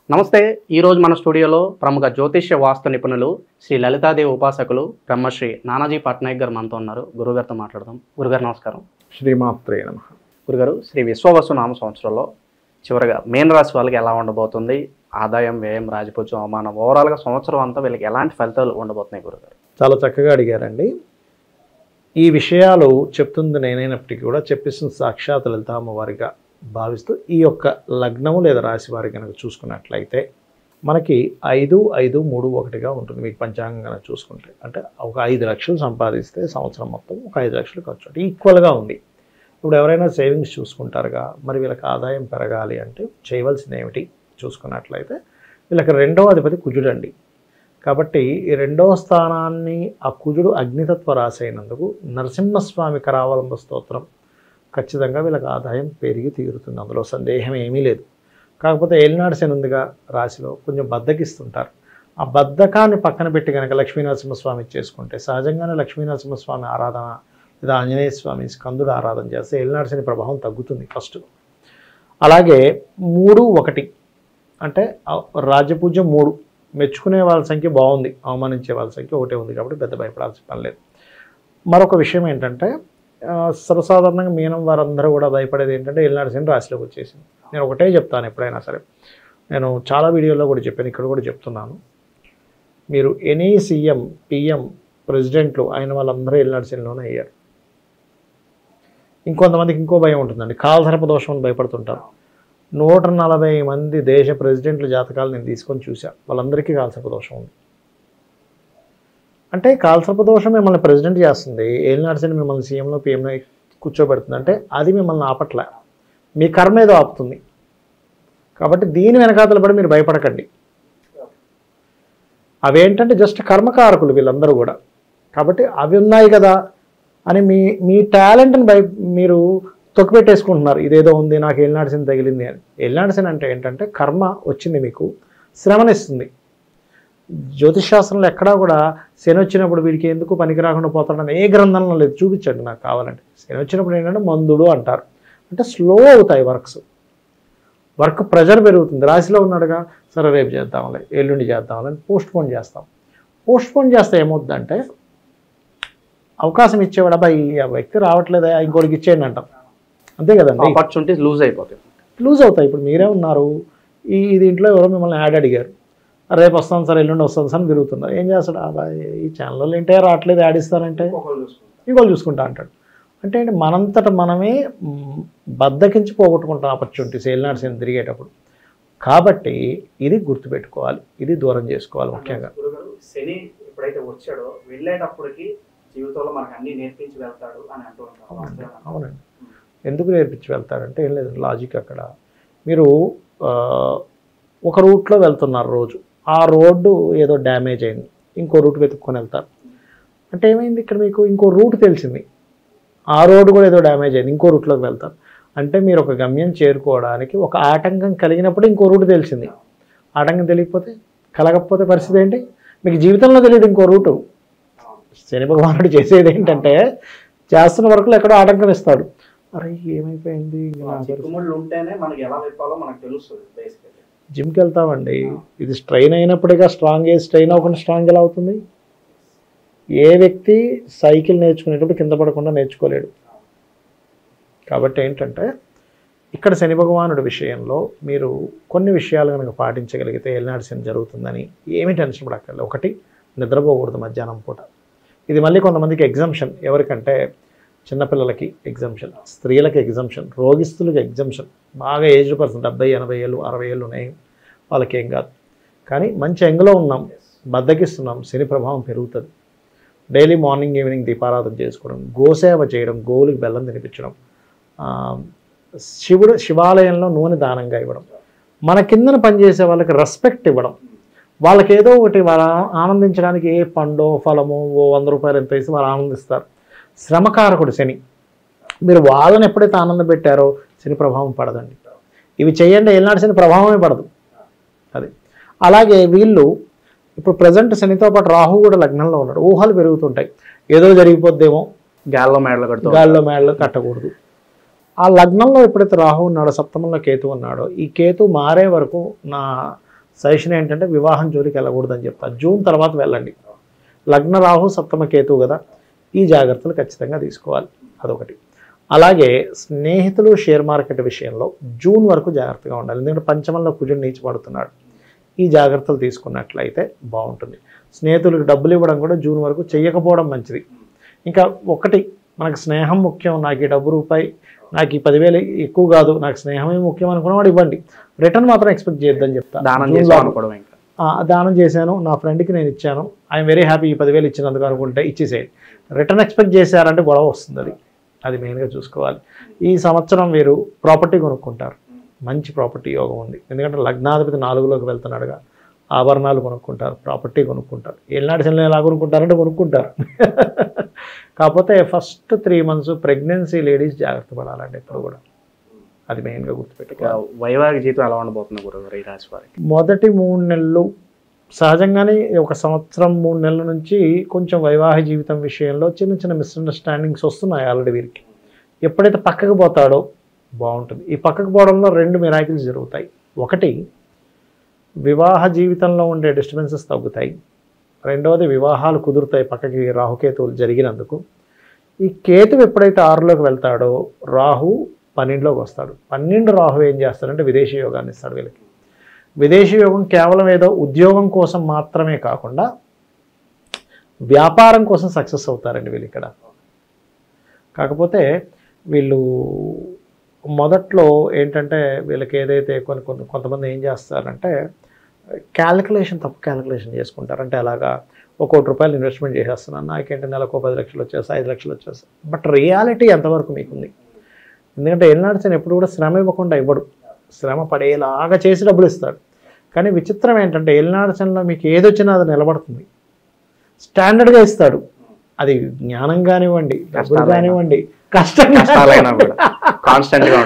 నమస్తే. ఈరోజు మన స్టూడియోలో ప్రముఖ జ్యోతిష్య వాస్తు నిపుణులు శ్రీ లలితాదేవి ఉపాసకులు బ్రహ్మశ్రీ నానాజీ పట్నాయక్ గారు మనతో ఉన్నారు. గురుగారితో మాట్లాడదాం. గురుగారు నమస్కారం. శ్రీమాత్రే నమః. గురుగారు, శ్రీ విశ్వవసు నామ సంవత్సరంలో చివరిగా మీన రాశి వాళ్ళకి ఎలా ఉండబోతుంది? ఆదాయం, వ్యయం, రాజపూజ్యం, అవమానం, ఓవరాల్గా సంవత్సరం అంతా వీళ్ళకి ఎలాంటి ఫలితాలు ఉండబోతున్నాయి గురుగారు? చాలా చక్కగా అడిగారండి. ఈ విషయాలు చెప్తుంది నేనైనప్పటికీ కూడా చెప్పిస్తున్న సాక్షాత్ లలిత అమ్మవారిగా భావిస్తూ ఈ యొక్క లగ్నము లేదా రాశి వారి కనుక చూసుకున్నట్లయితే మనకి 5-5-3-1గా ఉంటుంది. మీకు పంచాంగం కనుక చూసుకుంటే అంటే ఒక 5 లక్షలు సంపాదిస్తే సంవత్సరం మొత్తం ఒక 5 లక్షలు ఖర్చు అంటే ఈక్వల్గా ఉంది. ఇప్పుడు ఎవరైనా సేవింగ్స్ చూసుకుంటారుగా, మరి వీళ్ళకి ఆదాయం పెరగాలి అంటే చేయవలసింది ఏమిటి చూసుకున్నట్లయితే వీళ్ళకి 2వ అధిపతి కుజుడండి. కాబట్టి ఈ 2వ స్థానాన్ని ఆ కుజుడు అగ్నితత్వ రాశి అయినందుకు నరసింహస్వామి కరావలంబ స్తోత్రం ఖచ్చితంగా వీళ్ళకి ఆదాయం పెరిగి తీరుతుంది. అందులో సందేహం ఏమీ లేదు. కాకపోతే ఏలినాడు శని ఉందిగా రాశిలో కొంచెం బద్దకిస్తుంటారు. ఆ బద్ధకాన్ని పక్కన పెట్టి కనుక లక్ష్మీనరసింహస్వామి చేసుకుంటే సహజంగానే లక్ష్మీనరసింహస్వామి ఆరాధన లేదా ఆంజనేయ స్వామి స్కందుడు ఆరాధన చేస్తే ఏలినాడు శని ప్రభావం తగ్గుతుంది ఫస్ట్. అలాగే 3-1 అంటే రాజ్యపూజ్యం 3 మెచ్చుకునే వాళ్ళ సంఖ్య బాగుంది, అవమానించే వాళ్ళ సంఖ్య 1 ఉంది. కాబట్టి పెద్ద భయపడాల్సిన పని లేదు. మరొక విషయం ఏంటంటే సర్వసాధారణంగా మీనం వారందరూ కూడా భయపడేది ఏంటంటే ఏలినాడు శని రాశిలోకి వచ్చేసింది. నేను ఒకటే చెప్తాను ఎప్పుడైనా సరే, నేను చాలా వీడియోల్లో కూడా చెప్పాను, ఇక్కడ కూడా చెప్తున్నాను. మీరు ఎనీ సీఎం, పిఎం, ప్రెసిడెంట్లు అయిన వాళ్ళందరూ ఏలినాడు శనిలోనే అయ్యారు. ఇంకొంతమందికి ఇంకో భయం ఉంటుందండి, కాలసర్ప దోషం అని భయపడుతుంటారు. 140 మంది దేశ ప్రెసిడెంట్ల జాతకాలు నేను తీసుకొని చూశాను. వాళ్ళందరికీ కాలసర్ప దోషం ఉంది. అంటే కాలసర్ప దోషం మిమ్మల్ని ప్రెసిడెంట్ చేస్తుంది, ఏలినాడు శని మిమ్మల్ని సీఎంలో పిఎంలో కూర్చోబెడుతుంది. అంటే అది మిమ్మల్ని ఆపట్లే, మీ కర్మ ఏదో ఆపుతుంది. కాబట్టి దీని వెనకాతలు పడి మీరు భయపడకండి. అవేంటంటే జస్ట్ కర్మకారకులు వీళ్ళందరూ కూడా. కాబట్టి అవి ఉన్నాయి కదా అని మీ టాలెంట్ని మీరు తొక్కిపెట్టేసుకుంటున్నారు. ఇదేదో ఉంది, నాకు ఏలినాడు శని తగిలింది అని. ఏలినాడు శని అంటే ఏంటంటే కర్మ వచ్చింది, మీకు శ్రమనిస్తుంది. జ్యోతిషాస్త్రంలో ఎక్కడా కూడా శని వచ్చినప్పుడు వీడికి ఎందుకు పనికి రాకుండా పోతాడని ఏ గ్రంథంలో లేదు. చూపించండి నాకు కావాలంటే. శని వచ్చినప్పుడు ఏంటంటే మందుడు అంటారు. అంటే స్లో అవుతాయి వర్క్ ప్రెజర్ పెరుగుతుంది. రాశిలో ఉన్నాడుగా, సరే రేపు చేద్దాంలే, ఎల్లుండి చేద్దాంలే పోస్ట్పోన్ చేస్తాం. పోస్ట్పోన్ చేస్తే ఏమవుతుందంటే అవకాశం ఇచ్చేవాడు అబ్బాయి ఆ వ్యక్తి రావట్లేదా ఇంకోటికి ఇచ్చేయండి అంటాం. అంతే కదండి, ఆపర్చునిటీస్ లూజ్ అయిపోతాయి. లూజ్ అవుతాయి. ఇప్పుడు మీరే ఉన్నారు, ఈ దీంట్లో ఎవరో మిమ్మల్ని యాడ్ అడిగారు, రేపు వస్తాను సార్, ఎల్లుండి వస్తాను సార్ అని తిరుగుతున్నారు. ఏం చేస్తాడు అబ్బాయి, ఈ ఛానల్లో ఏంటే రావట్లేదు, యాడ్ ఇస్తానంటే ఇంకోళ్ళు చూసుకుంటా అంటాడు. అంటే మనంతట మనమే బద్దకించి పోగొట్టుకుంటాం ఆపర్చునిటీస్ ఏలినాడు శని తిరిగేటప్పుడు. కాబట్టి ఇది గుర్తుపెట్టుకోవాలి, ఇది దూరం చేసుకోవాలి. ముఖ్యంగా శని ఎప్పుడైతే వచ్చాడో వెళ్ళేటప్పటికి జీవితంలో మనకు అన్ని నేర్పించి వెళ్తాడు అని అంటూ ఉంటాం. అవునండి. ఎందుకు నేర్పించి వెళ్తాడంటే ఏం లేదు, లాజిక్ అక్కడ. మీరు ఒక రూట్లో వెళ్తున్నారు రోజు, ఆ రోడ్డు ఏదో డ్యామేజ్ అయింది, ఇంకో రూట్ వెతుక్కొని వెళ్తారు. అంటే ఏమైంది, ఇక్కడ మీకు ఇంకో రూట్ తెలిసింది, ఆ రోడ్డు కూడా ఏదో డ్యామేజ్ అయింది, ఇంకో రూట్లోకి వెళ్తారు. అంటే మీరు ఒక గమ్యం చేరుకోవడానికి ఒక ఆటంకం కలిగినప్పుడు ఇంకో రూట్ తెలిసింది. ఆటంకం తెలియకపోతే, కలగకపోతే పరిస్థితి ఏంటి? మీకు జీవితంలో తెలియదు ఇంకో రూటు. శని భగవానుడు చేసేది ఏంటంటే చేస్తున్న వర్క్లో ఎక్కడో ఆటంకం ఇస్తాడు. అరే ఏమైపోయింది, జిమ్కి వెళ్తామండి, ఇది స్ట్రెయిన్ అయినప్పుడుగా స్ట్రాంగ్ అయ్యి స్ట్రెయిన్ అవ్వకుండా స్ట్రాంగ్ ఎలా అవుతుంది? ఏ వ్యక్తి సైకిల్ నేర్చుకునేటప్పుడు కింద పడకుండా నేర్చుకోలేడు. కాబట్టి ఏంటంటే ఇక్కడ శని భగవానుడి విషయంలో మీరు కొన్ని విషయాలు కనుక పాటించగలిగితే ఏలినాడు శని జరుగుతుందని ఏమీ టెన్షన్ పడక్కర్లేదు. ఒకటి, నిద్రపోకూడదు మధ్యాహ్నం పూట. ఇది మళ్ళీ కొంతమందికి ఎగ్జంప్షన్, ఎవరికంటే చిన్నపిల్లలకి ఎగ్జంప్షన్, స్త్రీలకి ఎగ్జంప్షన్, రోగిస్తులకి ఎగ్జంప్షన్. బాగా ఏజ్డ్ పర్సన్ 70, 80 ఏళ్ళు, 60 ఏళ్ళు ఉన్నాయి, వాళ్ళకి ఏం కాదు. కానీ మంచి ఎంగులో ఉన్నాం, బద్దకిస్తున్నాం, శని ప్రభావం పెరుగుతుంది. డైలీ మార్నింగ్ ఈవినింగ్ దీపారాధన చేసుకోవడం, గోసేవ చేయడం, గోవులకి బెల్లం తినిపించడం, శివాలయంలో నూనె దానంగా ఇవ్వడం, మన కిందన పనిచేసే వాళ్ళకి రెస్పెక్ట్ ఇవ్వడం, వాళ్ళకి ఏదో ఒకటి వాళ్ళ ఆనందించడానికి ఏ పండో ఫలమో ఓ 100 రూపాయలు ఎంత వేసి వాళ్ళు ఆనందిస్తారు. శ్రమకారకుడు శని. మీరు వాళ్ళని ఎప్పుడైతే ఆనందం పెట్టారో శని ప్రభావం పడదండి. ఇవి చేయండి, ఏలినాడు శని ప్రభావమే పడదు. అది అలాగే వీళ్ళు ఇప్పుడు ప్రజెంట్ శనితో పాటు రాహు కూడా లగ్నంలో ఉన్నాడు. ఊహలు పెరుగుతుంటాయి, ఏదో జరిగిపోద్దేమో, గాల్లో మేడలు కట్టకూడదు. ఆ లగ్నంలో ఎప్పుడైతే రాహు ఉన్నాడో, సప్తమంలో కేతు ఉన్నాడో, ఈ కేతు మారే వరకు నా సజెషన్ ఏంటంటే వివాహం జోలికి వెళ్ళకూడదని చెప్తాను. జూన్ తర్వాత వెళ్ళండి. లగ్న రాహు సప్తమ కేతువు కదా, ఈ జాగ్రత్తలు ఖచ్చితంగా తీసుకోవాలి. అదొకటి. అలాగే స్నేహితులు షేర్ మార్కెట్ విషయంలో జూన్ వరకు జాగ్రత్తగా ఉండాలి. ఎందుకంటే పంచమంలో కుజుడు నీచపడుతున్నాడు. ఈ జాగ్రత్తలు తీసుకున్నట్లయితే బాగుంటుంది. స్నేహితులకు డబ్బులు ఇవ్వడం కూడా జూన్ వరకు చేయకపోవడం మంచిది. ఇంకా ఒకటి, మనకు స్నేహం ముఖ్యం, నాకు ఈ డబ్బు రూపాయి, నాకు ఈ 10,000 ఎక్కువ కాదు, నాకు స్నేహమే ముఖ్యం అనుకున్నవాడు ఇవ్వండి. రిటర్న్ మాత్రం ఎక్స్పెక్ట్ చేయొద్దని చెప్తాను. దానం చేశాను, నా ఫ్రెండ్కి నేను ఇచ్చాను, ఐఎమ్ వెరీ హ్యాపీ, ఈ 10,000 ఇచ్చినందుకు అనుకుంటే ఇచ్చేసేయండి. రిటర్న్ ఎక్స్పెక్ట్ చేశారంటే గొడవ వస్తుంది. అది మెయిన్గా చూసుకోవాలి. ఈ సంవత్సరం మీరు ప్రాపర్టీ కొనుక్కుంటారు. మంచి ప్రాపర్టీ యోగం ఉంది. ఎందుకంటే లగ్నాధిపతి 4లోకి వెళ్తున్నాడుగా. ఆభరణాలు కొనుక్కుంటారు, ప్రాపర్టీ కొనుక్కుంటారు. ఏళ్ళనాటి శనిలో ఎలా కొనుక్కుంటారంటే కొనుక్కుంటారు. కాకపోతే ఫస్ట్ 3 months ప్రెగ్నెన్సీ లేడీస్ జాగ్రత్త పడాలండి ఎప్పుడు కూడా. అది మెయిన్గా గుర్తుపెట్టుకోవాలి. వైవాహిక జీవితం ఎలా ఉండబోతుంది గురుగారు ఈ రాశి వారికి? మొదటి 3 నెలలు సహజంగానే, 1 సంవత్సరం 3 నెలల నుంచి కొంచెం వైవాహిక జీవితం విషయంలో చిన్న చిన్న మిస్అండర్స్టాండింగ్స్ వస్తున్నాయి ఆల్రెడీ వీరికి. ఎప్పుడైతే పక్కకు పోతాడో బాగుంటుంది. ఈ పక్కకు పోవడంలో 2 మిరాకిల్స్ జరుగుతాయి. ఒకటి, వివాహ జీవితంలో ఉండే డిస్టర్బెన్సెస్ తగ్గుతాయి. రెండవది, వివాహాలు కుదురుతాయి పక్కకి రాహుకేతువులు జరిగినందుకు. ఈ కేతువు ఎప్పుడైతే 6లోకి వెళ్తాడో రాహు 12లోకి వస్తాడు. 12 రాహు ఏం చేస్తాడంటే విదేశీ యోగాన్ని ఇస్తాడు వీళ్ళకి. విదేశీ యోగం కేవలం ఏదో ఉద్యోగం కోసం మాత్రమే కాకుండా వ్యాపారం కోసం సక్సెస్ అవుతారండి వీళ్ళు ఇక్కడ. కాకపోతే వీళ్ళు మొదట్లో ఏంటంటే వీళ్ళకి ఏదైతే కొంతమంది ఏం చేస్తారంటే తప్పు క్యాలిక్యులేషన్ చేసుకుంటారు. అంటే అలాగా 1 కోటి రూపాయలు ఇన్వెస్ట్మెంట్ చేసేస్తున్నాను, నాకేంటి నెలకు 10 లక్షలు వచ్చేసి 5 లక్షలు వచ్చేసి. బట్ రియాలిటీ ఎంతవరకు మీకుంది? ఎందుకంటే ఏళ్ళనాడు ఎప్పుడు కూడా శ్రమ ఇవ్వకుండా ఇవ్వడు, శ్రమ పడేలాగా చేసి డబ్బులు ఇస్తాడు. కానీ విచిత్రం ఏంటంటే ఏళ్ళనాడు మీకు ఏదొచ్చినా అది నిలబడుతుంది, స్టాండర్డ్గా ఇస్తాడు. అది జ్ఞానం కానివ్వండి, డబ్బులు కానివ్వండి, కష్టాలు కానివ్వండి, కాన్స్టెంట్గా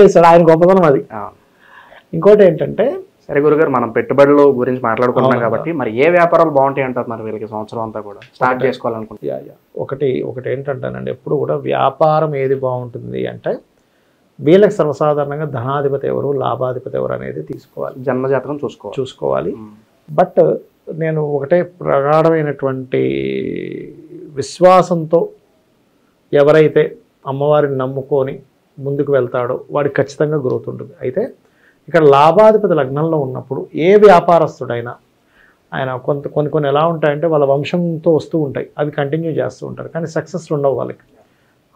ఇస్తాడు. ఆయన గొప్పతనం అది. ఇంకోటి ఏంటంటే, సరే గురుగారు, మనం పెట్టుబడుల గురించి మాట్లాడుకుంటున్నాం కాబట్టి మరి ఏ వ్యాపారాలు బాగుంటాయి అంటారు మరి వీళ్ళకి సంవత్సరం అంతా కూడా స్టార్ట్ చేసుకోవాలనుకుంటున్నా? ఒకటి ఏంటంటేనండి, ఎప్పుడు కూడా వ్యాపారం ఏది బాగుంటుంది అంటే వీళ్ళకి సర్వసాధారణంగా ధనాధిపతి ఎవరు, లాభాధిపతి ఎవరు అనేది తీసుకోవాలి, జన్మజాతకం చూసుకోవాలి. బట్ నేను ఒకటే ప్రగాఢమైనటువంటి విశ్వాసంతో ఎవరైతే అమ్మవారిని నమ్ముకొని ముందుకు వెళ్తాడో వాడికి ఖచ్చితంగా గ్రోత్ ఉంటుంది. అయితే ఇక్కడ లాభాధిపతి లగ్నంలో ఉన్నప్పుడు ఏ వ్యాపారస్తుడైనా ఆయన కొన్ని ఎలా ఉంటాయంటే వాళ్ళ వంశంతో వస్తూ ఉంటాయి, అవి కంటిన్యూ చేస్తూ ఉంటారు, కానీ సక్సెస్ ఉండవు వాళ్ళకి.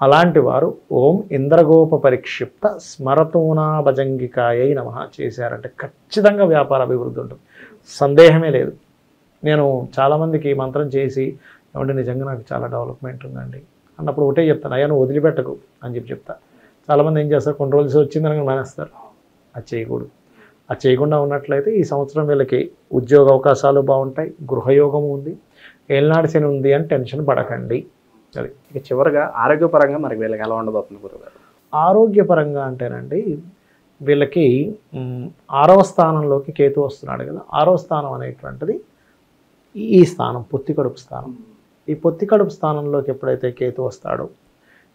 అలాంటి వారు ఓం ఇంద్రగోప పరిక్షిప్త స్మరతూనా భజంగికాయై నమః చేశారంటే ఖచ్చితంగా వ్యాపార అభివృద్ధి ఉంటుంది, సందేహమే లేదు. నేను చాలామందికి ఈ మంత్రం చేసి ఏమంటే నిజంగా నాకు చాలా డెవలప్మెంట్ ఉందండి అన్నప్పుడు ఒకటే చెప్తాను, అయ్యా నువ్వు వదిలిపెట్టకు అని చెప్తా. చాలామంది ఏం చేస్తారు, కొన్ని రోజులు వచ్చిందని మానేస్తారు. అది చేయకూడదు. అది చేయకుండా ఉన్నట్లయితే ఈ సంవత్సరం వీళ్ళకి ఉద్యోగ అవకాశాలు బాగుంటాయి, గృహయోగం ఉంది, ఏళ్ళనాడు శని ఉంది అని టెన్షన్ పడకండి. అది ఇక చివరిగా ఆరోగ్యపరంగా మరి వీళ్ళకి ఎలా ఉండబోతుంది గురుగారు? ఆరోగ్యపరంగా అంటేనండి వీళ్ళకి 6వ స్థానంలోకి కేతు వస్తున్నాడు కదా. 6వ స్థానం అనేటువంటిది ఈ స్థానం, పొత్తి కడుపు స్థానం. ఈ పొత్తి కడుపు స్థానంలోకి ఎప్పుడైతే కేతు వస్తాడో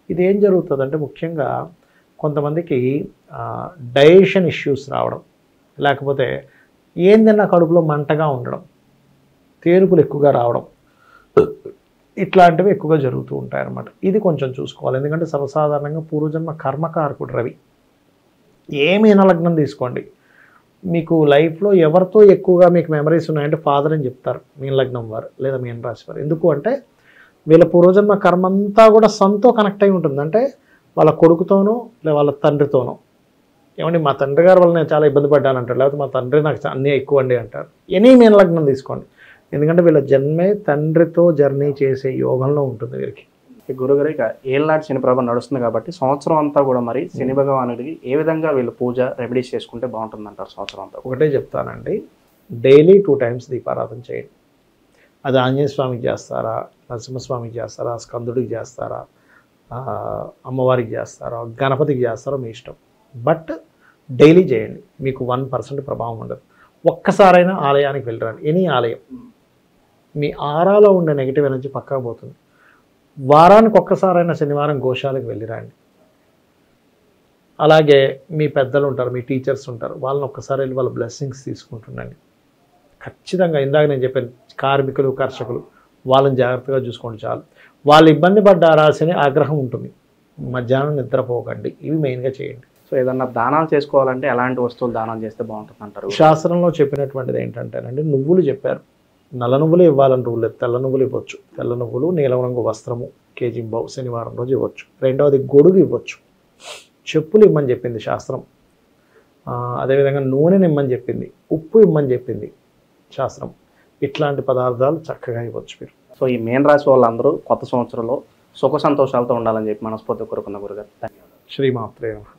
ఇది ఏం జరుగుతుందంటే ముఖ్యంగా కొంతమందికి డైజెషన్ ఇష్యూస్ రావడం, లేకపోతే ఏందన్నా కడుపులో మంటగా ఉండడం, తేరుపులు ఎక్కువగా రావడం, ఇట్లాంటివి ఎక్కువగా జరుగుతూ ఉంటాయి అన్నమాట. ఇది కొంచెం చూసుకోవాలి. ఎందుకంటే సర్వసాధారణంగా పూర్వజన్మ కర్మకారకుడు రవి. ఏ మీన లగ్నం తీసుకోండి, మీకు లైఫ్లో ఎవరితో ఎక్కువగా మీకు మెమరీస్ ఉన్నాయంటే ఫాదర్ అని చెప్తారు మీన లగ్నం వారు లేదా మీన రాశి వారు. ఎందుకు అంటే వీళ్ళ పూర్వజన్మ కర్మ అంతా కూడా సన్తో కనెక్ట్ అయి ఉంటుంది. అంటే వాళ్ళ కొడుకుతోనో లేదా వాళ్ళ తండ్రితోనో, ఏమండి మా తండ్రి గారి వల్ల నేను చాలా ఇబ్బంది పడ్డాను అంటారు, లేకపోతే మా తండ్రి నాకు అన్నీ ఎక్కువ అండి అంటారు. ఎనీ మీన లగ్నం తీసుకోండి, ఎందుకంటే వీళ్ళ జన్మే తండ్రితో జర్నీ చేసే యోగంలో ఉంటుంది వీరికి. గురుగారు ఇక ఏళ్ళనాటి శని ప్రభావం నడుస్తుంది కాబట్టి సంవత్సరం అంతా కూడా మరి శని భగవానుడికి ఏ విధంగా వీళ్ళు పూజ రెమెడీస్ చేసుకుంటే బాగుంటుంది అంటారు సంవత్సరం అంతా? ఒకటే చెప్తానండి, డైలీ 2 times దీపారాధన చేయండి. అది ఆంజనేయ స్వామికి చేస్తారా, నరసింహస్వామికి చేస్తారా, స్కందుడికి చేస్తారా, అమ్మవారికి చేస్తారా, గణపతికి చేస్తారో మీ ఇష్టం. బట్ డైలీ చేయండి, మీకు 1% ప్రభావం ఉండదు. ఒక్కసారైనా ఆలయానికి వెళ్ళరండి, ఎనీ ఆలయం. మీ ఆరాలో ఉండే నెగిటివ్ ఎనర్జీ పక్కా పోతుంది. వారానికి ఒక్కసారైనా శనివారం గోశాలకు వెళ్ళిరండి. అలాగే మీ పెద్దలు ఉంటారు, మీ టీచర్స్ ఉంటారు, వాళ్ళని ఒక్కసారి వెళ్ళి వాళ్ళ బ్లెస్సింగ్స్ తీసుకుంటుండండి. ఖచ్చితంగా ఇందాక నేను చెప్పాను, కార్మికులు కర్షకులు వాళ్ళని జాగ్రత్తగా చూసుకోండి చాలు. వాళ్ళు ఇబ్బంది పడ్డ రాశిని ఆగ్రహం ఉంటుంది, మధ్యాహ్నం నిద్రపోకండి, ఇవి మెయిన్గా చేయండి. సో ఏదన్నా దానాలు చేసుకోవాలంటే ఎలాంటి వస్తువులు దానం చేస్తే బాగుంటుంది అంటారు? శాస్త్రంలో చెప్పినటువంటిది ఏంటంటేనండి, నువ్వులు చెప్పారు, నల్ల నువ్వులు ఇవ్వాలని రూల్ లేదు, తెల్ల నువ్వులు ఇవ్వచ్చు. తెల్ల నువ్వులు, నీలం రంగు వస్త్రము కేజీ బావు శనివారం రోజు ఇవ్వచ్చు. రెండవది గొడుగు ఇవ్వచ్చు. చెప్పులు ఇమ్మని చెప్పింది శాస్త్రం. అదేవిధంగా నూనెని ఇమ్మని చెప్పింది, ఉప్పు ఇమ్మని చెప్పింది శాస్త్రం. ఇట్లాంటి పదార్థాలు చక్కగా ఇవ్వచ్చు మీరు. సో ఈ మీన రాశి వాళ్ళందరూ కొత్త సంవత్సరంలో సుఖ సంతోషాలతో ఉండాలని చెప్పి మనస్ఫూర్తి కోరుకున్న గురుగారు. ధన్యవాదాలు. శ్రీమాత్రే నమః.